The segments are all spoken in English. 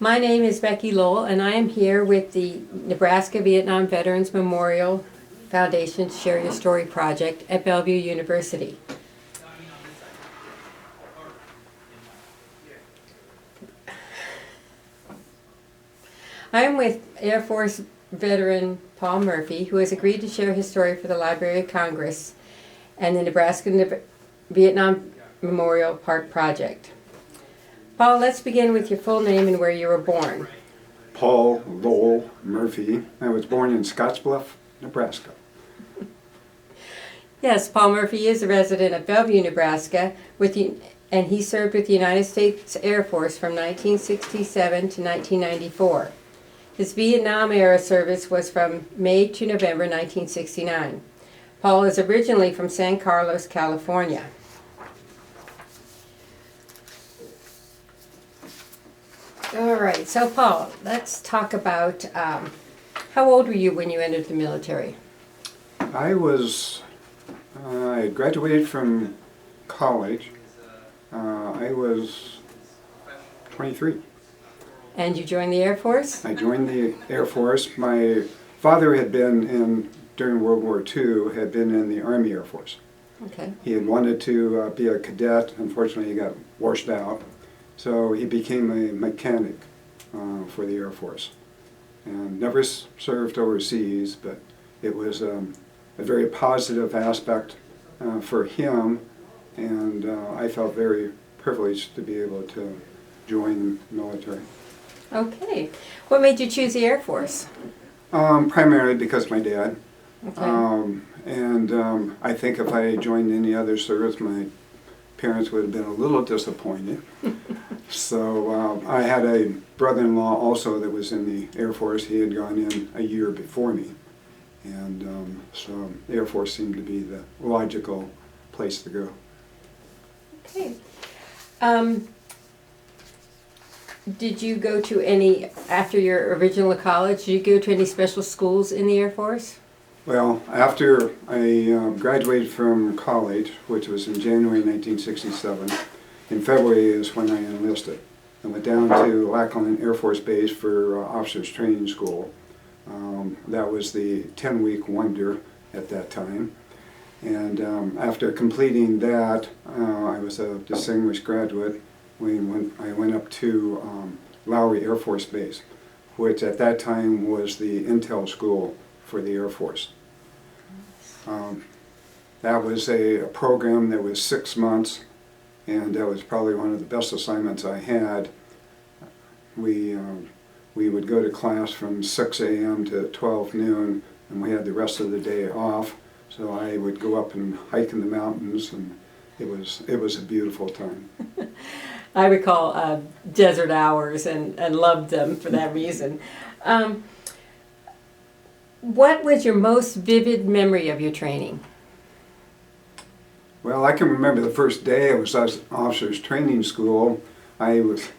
My name is Becky Lowell, and I am here with the Nebraska Vietnam Veterans Memorial Foundation Share Your Story project at Bellevue University. I am with Air Force veteran Paul Murphy, who has agreed to share his story for the Library of Congress and the Nebraska Vietnam Memorial Park Project. Paul, let's begin with your full name and where you were born. Paul Lowell Murphy. I was born in Scottsbluff, Nebraska. Yes, Paul Murphy is a resident of Bellevue, Nebraska, and he served with the United States Air Force from 1967 to 1994. His Vietnam-era service was from May to November 1969. Paul is originally from San Carlos, California. All right, so Paul, let's talk about how old were you when you entered the military? I graduated from college. I was 23. And you joined the Air Force? I joined the Air Force. My father had been during World War II, had been in the Army Air Force. Okay. He had wanted to be a cadet. Unfortunately, he got washed out. So he became a mechanic for the Air Force. And never served overseas, but it was a very positive aspect for him. And I felt very privileged to be able to join the military. Okay. What made you choose the Air Force? Primarily because of my dad. Okay. I think if I joined any other service, my parents would have been a little disappointed. So I had a brother-in-law also that was in the Air Force. He had gone in a year before me. And so the Air Force seemed to be the logical place to go. Okay. Did you go to any, after your original college, did you go to any special schools in the Air Force? Well, after I graduated from college, which was in January 1967, in February is when I enlisted. I went down to Lackland Air Force Base for officers training school. That was the 10-week wonder at that time. And after completing that, I was a distinguished graduate. I went up to Lowry Air Force Base, which at that time was the intel school for the Air Force. That was a program that was 6 months, and that was probably one of the best assignments I had. We would go to class from 6 a.m. to 12 noon, and we had the rest of the day off. So I would go up and hike in the mountains, and it was a beautiful time. I recall desert hours and loved them for that reason. What was your most vivid memory of your training? Well, I can remember the first day I was at officers training school. I was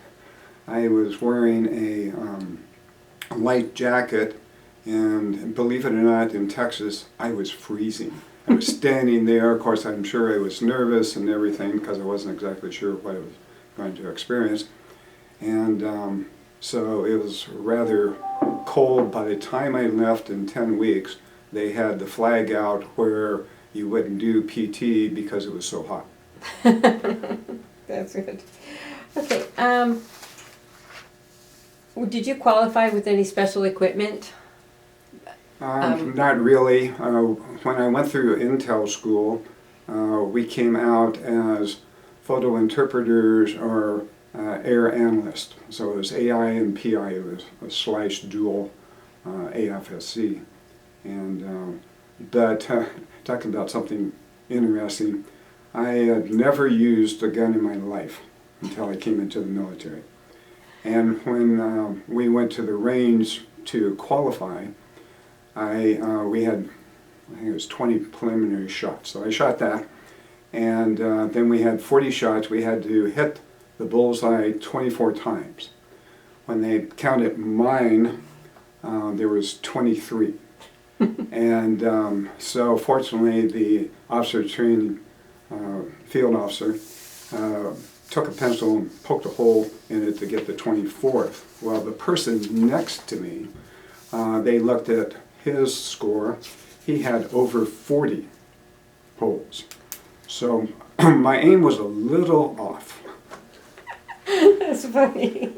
wearing a light jacket, and believe it or not, in Texas, I was freezing. I was standing there. Of course, I'm sure I was nervous and everything because I wasn't exactly sure what I was going to experience. And so it was rather cold. By the time I left in 10 weeks, they had the flag out where you wouldn't do PT because it was so hot. That's good. Okay. Did you qualify with any special equipment? Not really. When I went through intel school, we came out as photo interpreters or air analysts. So it was AI and PI. It was a slash dual AFSC. And but talking about something interesting, I had never used a gun in my life until I came into the military. And when we went to the range to qualify, we had, I think it was 20 preliminary shots. So I shot that, and then we had 40 shots. We had to hit the bullseye 24 times. When they counted mine, there was 23. And so fortunately the officer training field officer took a pencil and poked a hole in it to get the 24th. Well, the person next to me, they looked at his score. He had over 40 holes. So my aim was a little off. That's funny.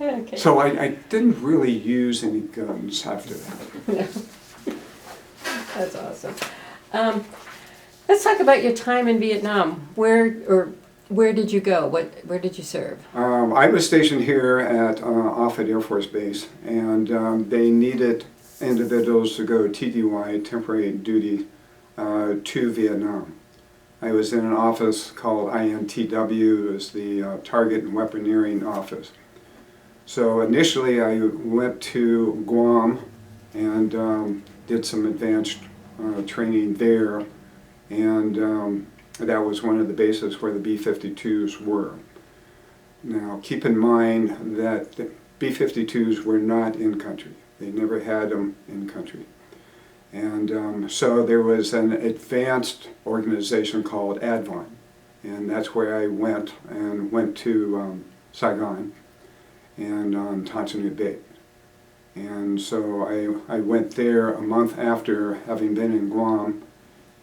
Okay. So I didn't really use any guns after that. No. That's awesome. Let's talk about your time in Vietnam. Where did you go? Where did you serve? I was stationed here at Offutt Air Force Base, and they needed individuals to go TDY, temporary duty, to Vietnam. I was in an office called INTW, it was the Target and Weaponeering Office. So initially I went to Guam and did some advanced training there, and that was one of the bases where the B-52s were. Now keep in mind that the B-52s were not in country. They never had them in country. And so there was an advanced organization called ADVON, and that's where I went to Saigon and on Tan Son Nhut Bay. And so I went there a month after having been in Guam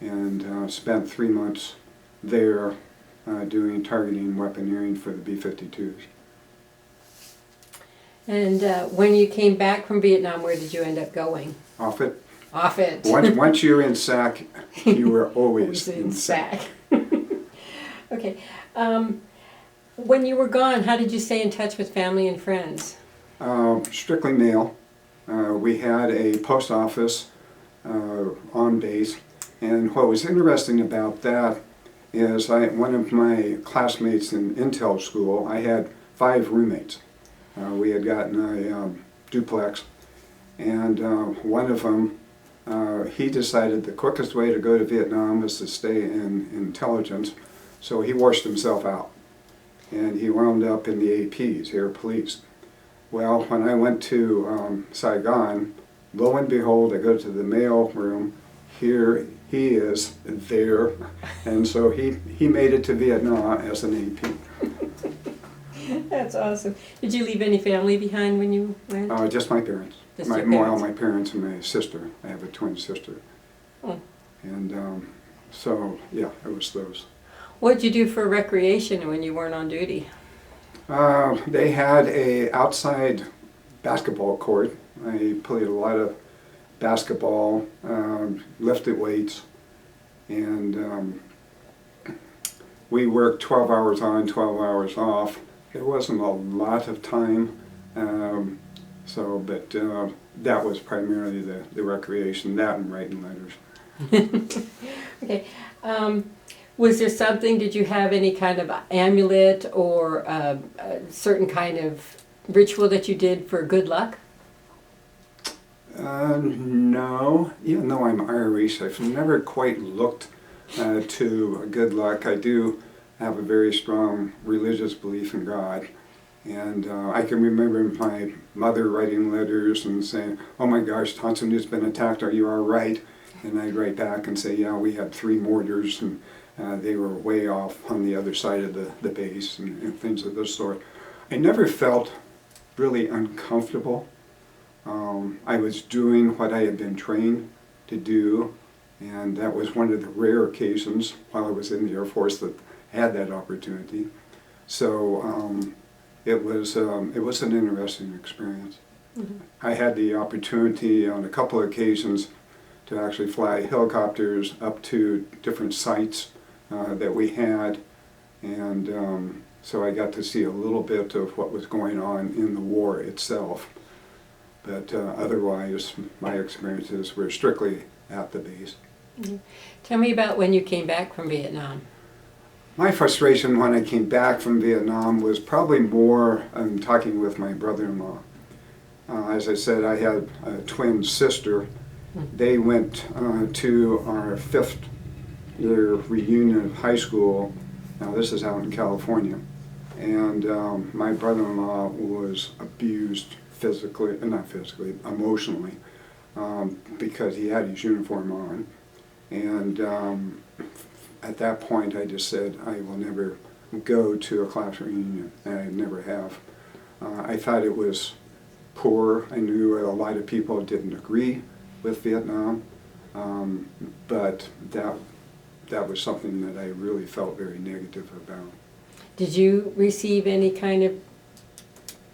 and spent 3 months there doing targeting and weaponeering for the B-52s. And when you came back from Vietnam, where did you end up going? Offutt. Offutt. Once you're in SAC, you were always in SAC. Okay. When you were gone, how did you stay in touch with family and friends? Strictly mail. We had a post office on base, and what was interesting about that is one of my classmates in Intel school, I had 5 roommates. We had gotten a duplex, and one of them, he decided the quickest way to go to Vietnam was to stay in intelligence, so he washed himself out. And he wound up in the APs, Air Police. Well, when I went to Saigon, lo and behold, I go to the mail room, here he is there, and so he made it to Vietnam as an AP. That's awesome. Did you leave any family behind when you went? Just my parents. Just your parents? Well, my parents and my sister. I have a twin sister. Oh. And so, yeah, it was those. What did you do for recreation when you weren't on duty? They had a outside basketball court. I played a lot of basketball, lifted weights, and we worked 12 hours on, 12 hours off. There wasn't a lot of time, but that was primarily the recreation, that and writing letters. Okay. Was there something, did you have any kind of amulet or a certain kind of ritual that you did for good luck? No. Even though I'm Irish, I've never quite looked to good luck. I do have a very strong religious belief in God. And I can remember my mother writing letters and saying, "Oh my gosh, Tan Son Nhut's been attacked, are you all right?" And I'd write back and say, "Yeah, we had 3 mortars and they were way off on the other side of the base," and things of this sort. I never felt really uncomfortable. I was doing what I had been trained to do, and that was one of the rare occasions while I was in the Air Force that I had that opportunity. So it was an interesting experience. Mm-hmm. I had the opportunity on a couple of occasions to actually fly helicopters up to different sites that we had, and so I got to see a little bit of what was going on in the war itself. But otherwise, my experiences were strictly at the base. Mm-hmm. Tell me about when you came back from Vietnam. My frustration when I came back from Vietnam was probably more talking with my brother-in-law. As I said, I had a twin sister. Mm-hmm. They went to our 5th year reunion of high school. Now this is out in California. And my brother-in-law was abused physically, not physically, emotionally, because he had his uniform on. And at that point I just said, I will never go to a class reunion, and I never have. I thought it was poor. I knew a lot of people didn't agree with Vietnam, but that was something that I really felt very negative about. Did you receive any kind of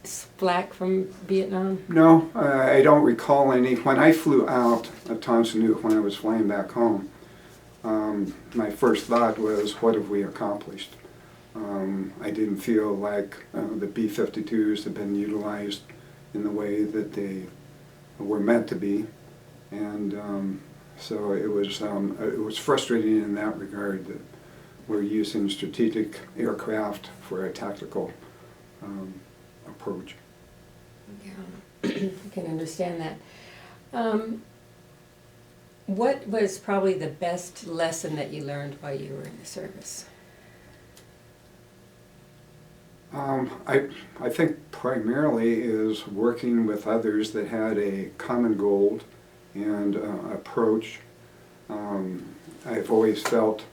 flack from Vietnam? No, I don't recall any. When I flew out of Tan Son Nhut, when I was flying back home, my first thought was, what have we accomplished? I didn't feel like the B-52s had been utilized in the way that they were meant to be, and so it was frustrating in that regard that we're using strategic aircraft for a tactical approach. Yeah, I can understand that. What was probably the best lesson that you learned while you were in the service? I think primarily is working with others that had a common goal and approach. I've always felt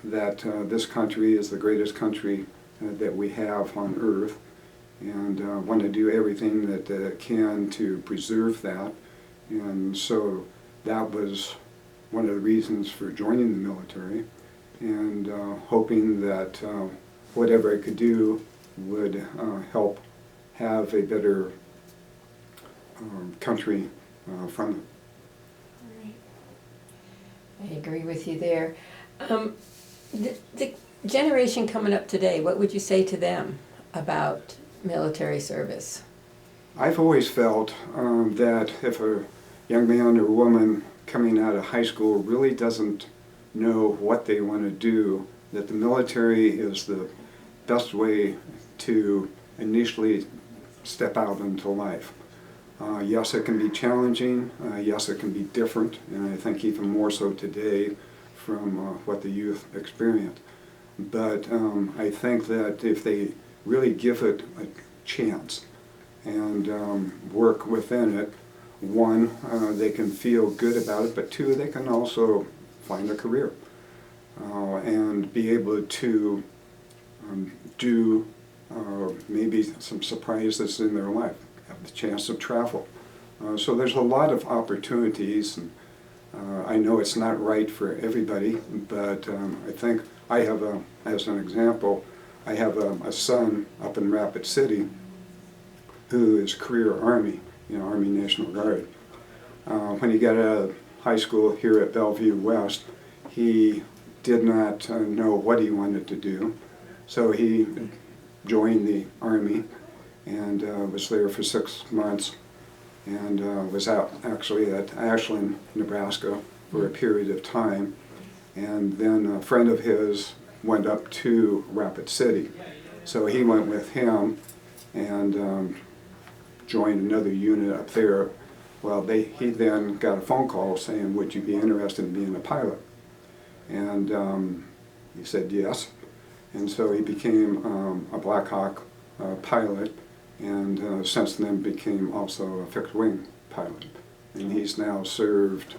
that this country is the greatest country that we have on earth, and want to do everything that it can to preserve that. And so that was one of the reasons for joining the military, and hoping that whatever I could do would help have a better country from it. I agree with you there. The generation coming up today, what would you say to them about military service? I've always felt that if a young man or woman coming out of high school really doesn't know what they want to do, that the military is the best way to initially step out into life. Yes, it can be challenging. Yes, it can be different, and I think even more so today from what the youth experience. But I think that if they really give it a chance and work within it, one, they can feel good about it, but two, they can also find a career and be able to do maybe some surprises in their life, have the chance of travel. So there's a lot of opportunities, and I know it's not right for everybody, but I think I have as an example, I have a son up in Rapid City who is career Army, Army National Guard. When he got out of high school here at Bellevue West, he did not know what he wanted to do, so he joined the Army and was there for 6 months, and was out actually at Ashland, Nebraska for a period of time, and then a friend of his went up to Rapid City, so he went with him and joined another unit up there. Well, he then got a phone call saying, would you be interested in being a pilot? And he said yes, and so he became a Black Hawk pilot, and since then became also a fixed wing pilot. And he's now served,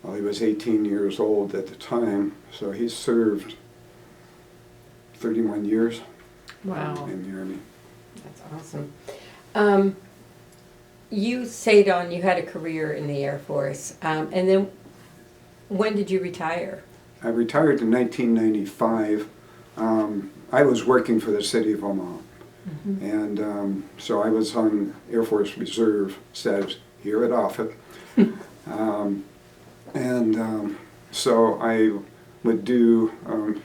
well, he was 18 years old at the time, so he's served 31 years. Wow. In the Army. That's awesome. You stayed on, you had a career in the Air Force, and then when did you retire? I retired in 1995. I was working for the city of Omaha. Mm-hmm. And so I was on Air Force Reserve status here at Offutt. So I would do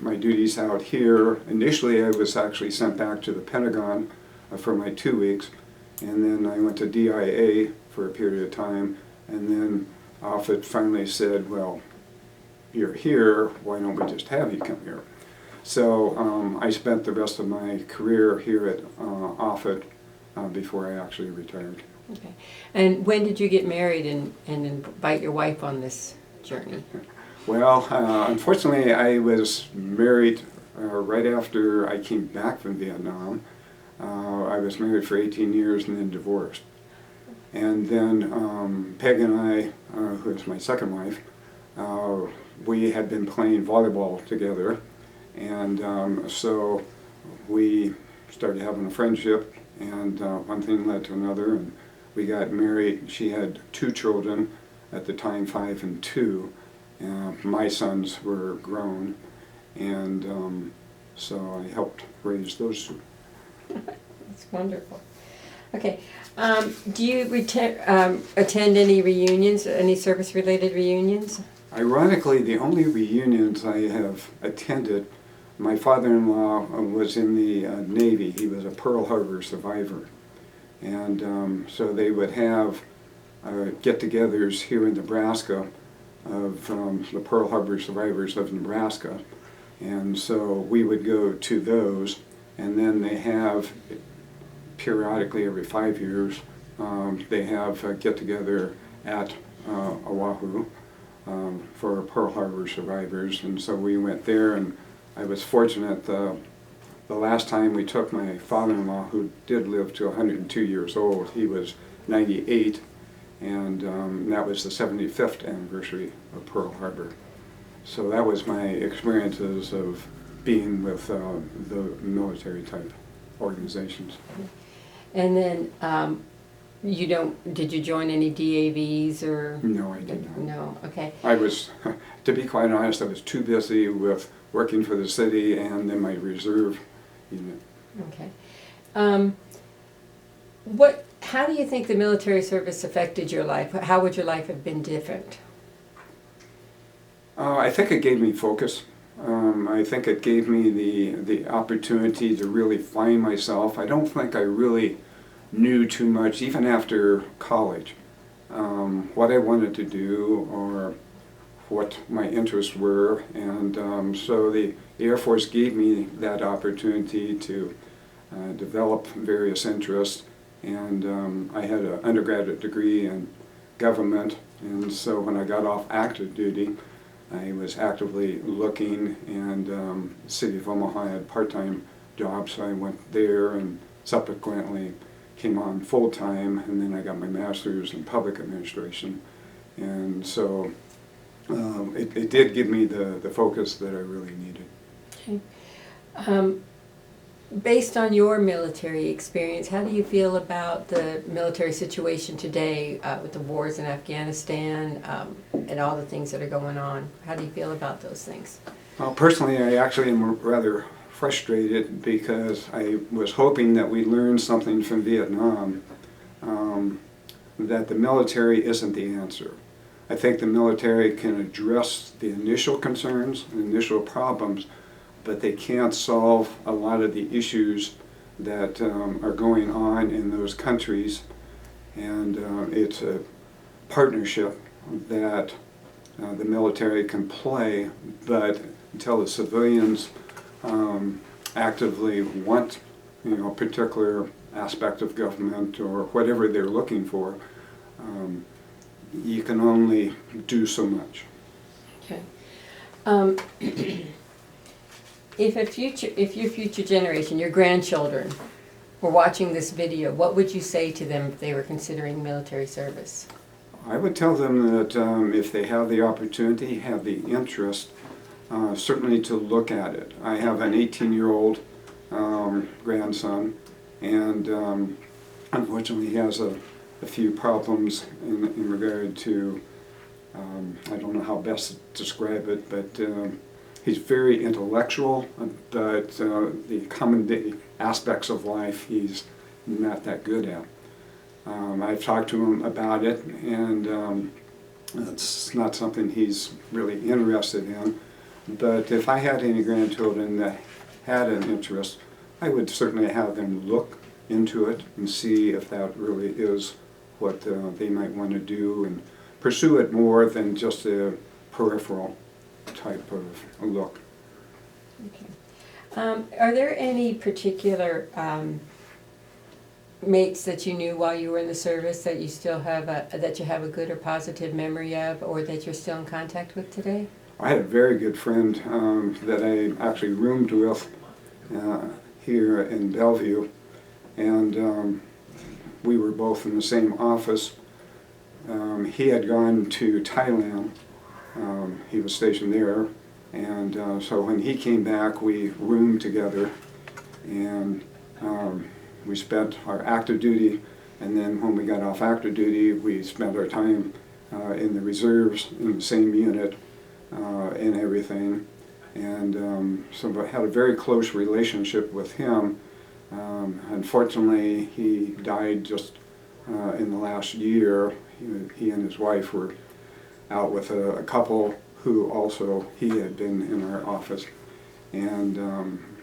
my duties out here. Initially I was actually sent back to the Pentagon for my 2 weeks, and then I went to DIA for a period of time, and then Offutt finally said, well, you're here, why don't we just have you come here? So I spent the rest of my career here at Offutt before I actually retired. Okay. And when did you get married and invite your wife on this journey? Well, unfortunately, I was married right after I came back from Vietnam. I was married for 18 years and then divorced. And then Peg and I, who is my second wife, we had been playing volleyball together. And so we started having a friendship, and one thing led to another, and we got married. She had 2 children at the time, 5 and 2. My sons were grown, and so I helped raise those 2. That's wonderful. Okay. Do you attend any reunions, any service-related reunions? Ironically, the only reunions I have attended, my father-in-law was in the Navy. He was a Pearl Harbor survivor. And so they would have get-togethers here in Nebraska of the Pearl Harbor survivors of Nebraska. And so we would go to those, and then they have periodically every 5 years, they have a get-together at Oahu for Pearl Harbor survivors. And so we went there, and I was fortunate. The last time we took my father-in-law, who did live to 102 years old, he was 98, and that was the 75th anniversary of Pearl Harbor. So that was my experiences of being with the military type organizations. And then did you join any DAVs or? No, I did not. No, okay. I was, to be quite honest, I was too busy with working for the city and then my reserve unit. Okay. How do you think the military service affected your life? How would your life have been different? I think it gave me focus. I think it gave me the opportunity to really find myself. I don't think I really knew too much, even after college, what I wanted to do or what my interests were. And so the Air Force gave me that opportunity to develop various interests. And I had an undergraduate degree in government, and so when I got off active duty, I was actively looking, and the city of Omaha had part-time jobs, so I went there and subsequently came on full-time, and then I got my master's in public administration. And so it did give me the focus that I really needed. Okay. Based on your military experience, how do you feel about the military situation today with the wars in Afghanistan and all the things that are going on? How do you feel about those things? Well, personally, I actually am rather frustrated because I was hoping that we learned something from Vietnam, that the military isn't the answer. I think the military can address the initial concerns, the initial problems, but they can't solve a lot of the issues that are going on in those countries. And it's a partnership that the military can play, but until the civilians actively want, a particular aspect of government or whatever they're looking for, you can only do so much. Okay. If your future generation, your grandchildren, were watching this video, what would you say to them if they were considering military service? I would tell them that if they have the opportunity, have the interest, certainly to look at it. I have an 18-year-old grandson, and unfortunately he has a few problems in regard to, I don't know how best to describe it, but he's very intellectual, but the common aspects of life he's not that good at. I've talked to him about it, and it's not something he's really interested in. But if I had any grandchildren that had an interest, I would certainly have them look into it and see if that really is what they might want to do, and pursue it more than just a peripheral type of look. Okay. Are there any particular mates that you knew while you were in the service that you still have that you have a good or positive memory of, or that you're still in contact with today? I had a very good friend that I actually roomed with here in Bellevue, and we were both in the same office. He had gone to Thailand. He was stationed there And so when he came back, we roomed together, and we spent our active duty, and then when we got off active duty, we spent our time in the reserves in the same unit and everything. And so I had a very close relationship with him. Unfortunately, he died just in the last year. He and his wife were out with a couple who also, he had been in our office, and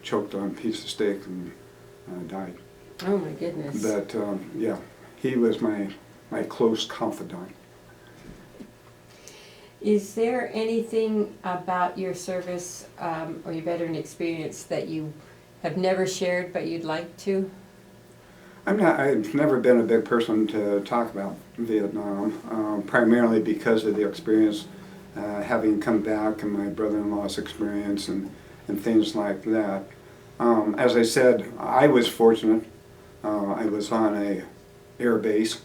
choked on a piece of steak and died. Oh my goodness. But yeah, he was my close confidant. Is there anything about your service or your veteran experience that you have never shared but you'd like to? I've never been a big person to talk about Vietnam, primarily because of the experience, having come back, and my brother-in-law's experience and things like that. As I said, I was fortunate. I was on a air base.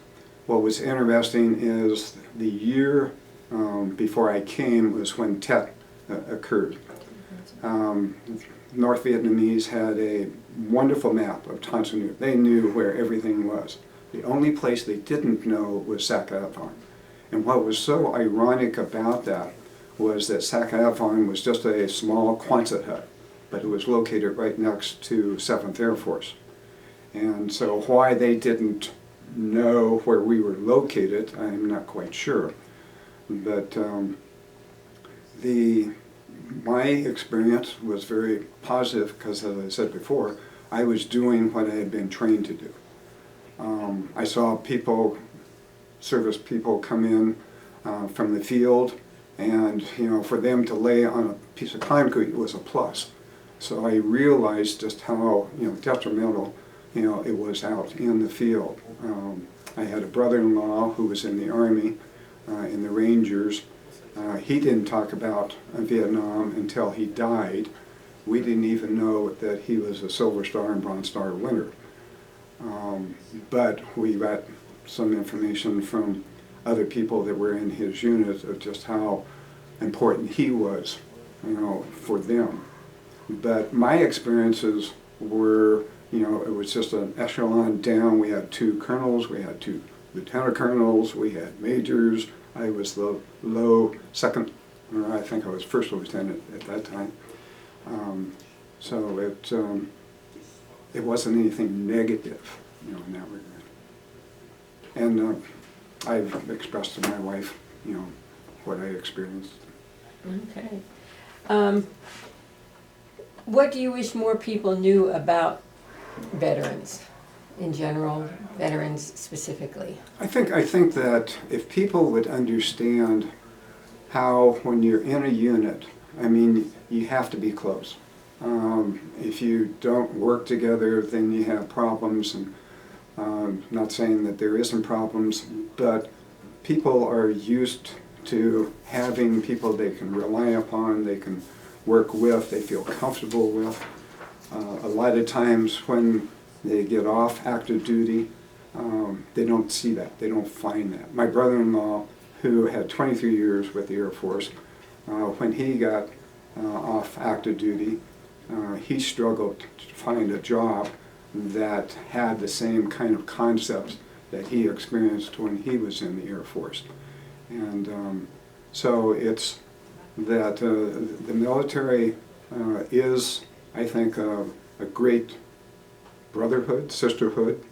What was interesting is the year before I came was when Tet occurred. North Vietnamese had a wonderful map of Tan Son Nhut. They knew where everything was. The only place they didn't know was Sac-a-Avon. And what was so ironic about that was that Sac-a-Avon was just a small Quonset hut, but it was located right next to 7th Air Force. And so why they didn't know where we were located, I'm not quite sure. But my experience was very positive because, as I said before, I was doing what I had been trained to do. I saw people, service people, come in from the field, and for them to lay on a piece of concrete was a plus. So I realized just how detrimental it was out in the field. I had a brother-in-law who was in the Army, in the Rangers. He didn't talk about Vietnam until he died. We didn't even know that he was a Silver Star and Bronze Star winner. But we got some information from other people that were in his unit of just how important he was, for them. But my experiences were, it was just an echelon down. We had 2 colonels, we had 2 lieutenant colonels, we had majors. I was the low second, or I think I was first lieutenant at that time. So it wasn't anything negative, in that regard. And I've expressed to my wife, what I experienced. Okay. What do you wish more people knew about veterans in general, veterans specifically? I think that if people would understand how, when you're in a unit, you have to be close. If you don't work together, then you have problems. And not saying that there isn't problems, but people are used to having people they can rely upon, they can work with, they feel comfortable with. A lot of times when they get off active duty, they don't see that, they don't find that. My brother-in-law, who had 23 years with the Air Force, when he got off active duty, he struggled to find a job that had the same kind of concepts that he experienced when he was in the Air Force. And so it's that the military is, I think, a great brotherhood, sisterhood,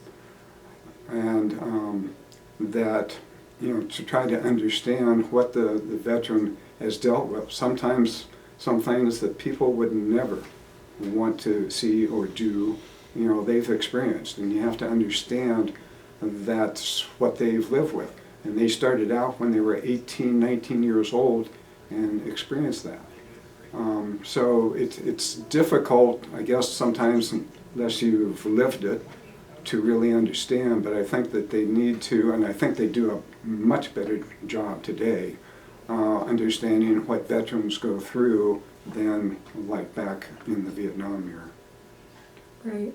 and that, to try to understand what the veteran has dealt with. Sometimes some things that people would never want to see or do, they've experienced, and you have to understand that's what they've lived with. And they started out when they were 18, 19 years old and experienced that. So it's difficult, I guess, sometimes, unless you've lived it, to really understand, but I think that they need to, and I think they do a much better job today, understanding what veterans go through than like back in the Vietnam era. Right.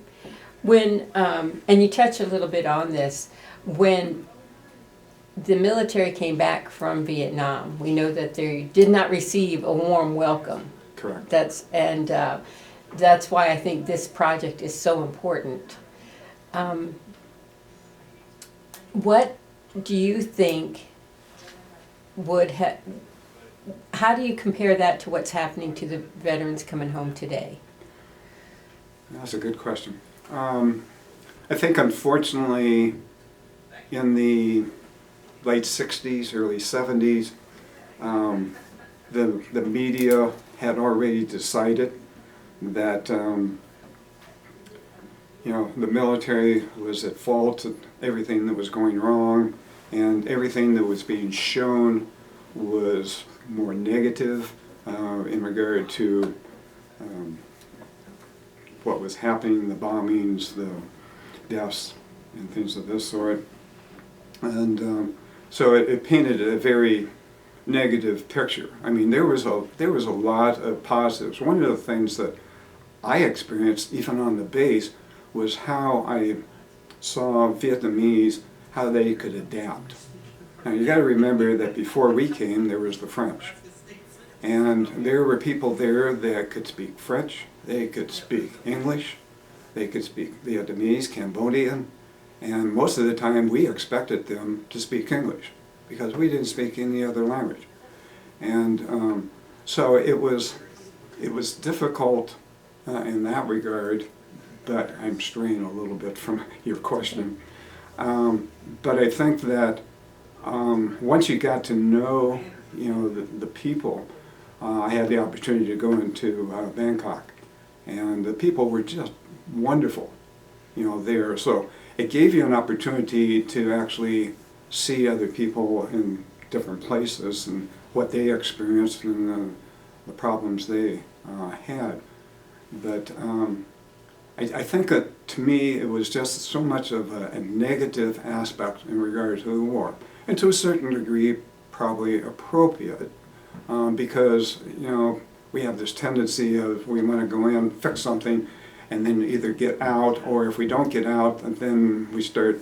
When, and you touch a little bit on this, when the military came back from Vietnam, we know that they did not receive a warm welcome Correct. That's why I think this project is so important. What do you think how do you compare that to what's happening to the veterans coming home today? That's a good question. I think unfortunately in the late 60s, early 70s, the media had already decided that the military was at fault of everything that was going wrong, and everything that was being shown was more negative in regard to what was happening, the bombings, the deaths, and things of this sort. And so it painted a very negative picture. I mean, there was a lot of positives. One of the things that I experienced, even on the base, was how I saw Vietnamese, how they could adapt. Now you got to remember that before we came, there was the French. And there were people there that could speak French, they could speak English, they could speak Vietnamese, Cambodian, and most of the time we expected them to speak English because we didn't speak any other language. And so it was difficult in that regard, but I'm straying a little bit from your question. But I think that once you got to know, the people, I had the opportunity to go into Bangkok, and the people were just wonderful, there. So it gave you an opportunity to actually see other people in different places and what they experienced and the problems they had. But I think that to me it was just so much of a negative aspect in regard to the war, and to a certain degree probably appropriate, because we have this tendency of we want to go in, fix something, and then either get out, or if we don't get out, then we start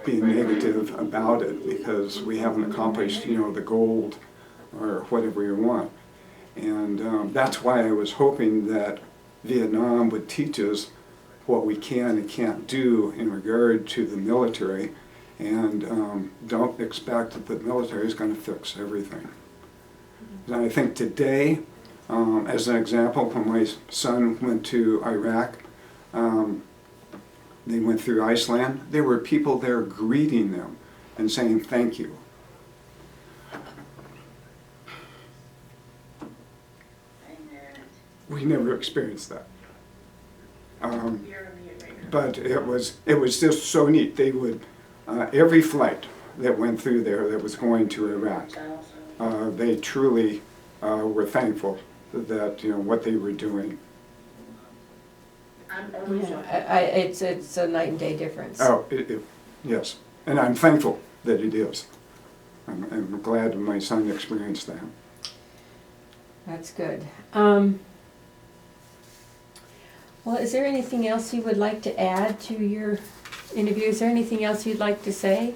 being negative about it because we haven't accomplished the goal or whatever you want. And that's why I was hoping that Vietnam would teach us what we can and can't do in regard to the military, and don't expect that the military is going to fix everything. And I think today, as an example, when my son went to Iraq, they went through Iceland, there were people there greeting them and saying thank you. We never experienced that. But it was just so neat. They would, every flight that went through there that was going to Iraq, they truly were thankful that what they were doing. It's a night and day difference. Oh, yes, and I'm thankful that it is. I'm glad my son experienced that. That's good. Well, is there anything else you would like to add to your interview? Is there anything else you'd like to say?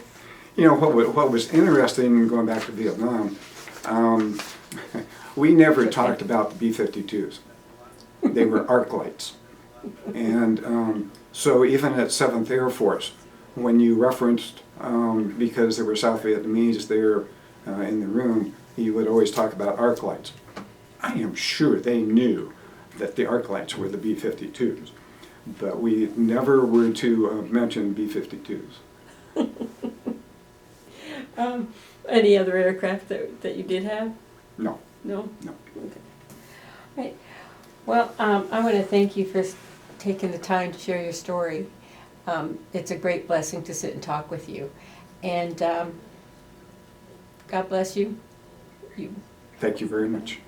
What was interesting, going back to Vietnam, we never talked about the B-52s. They were arc lights. And so even at 7th Air Force, when you referenced, because there were South Vietnamese there in the room, you would always talk about arc lights. I am sure they knew that the arc lights were the B-52s, but we never were to mention B-52s. Any other aircraft that you did have? No. No? No. Okay. Right. Well, I want to thank you for taking the time to share your story. It's a great blessing to sit and talk with you. And God bless you. Thank you very much.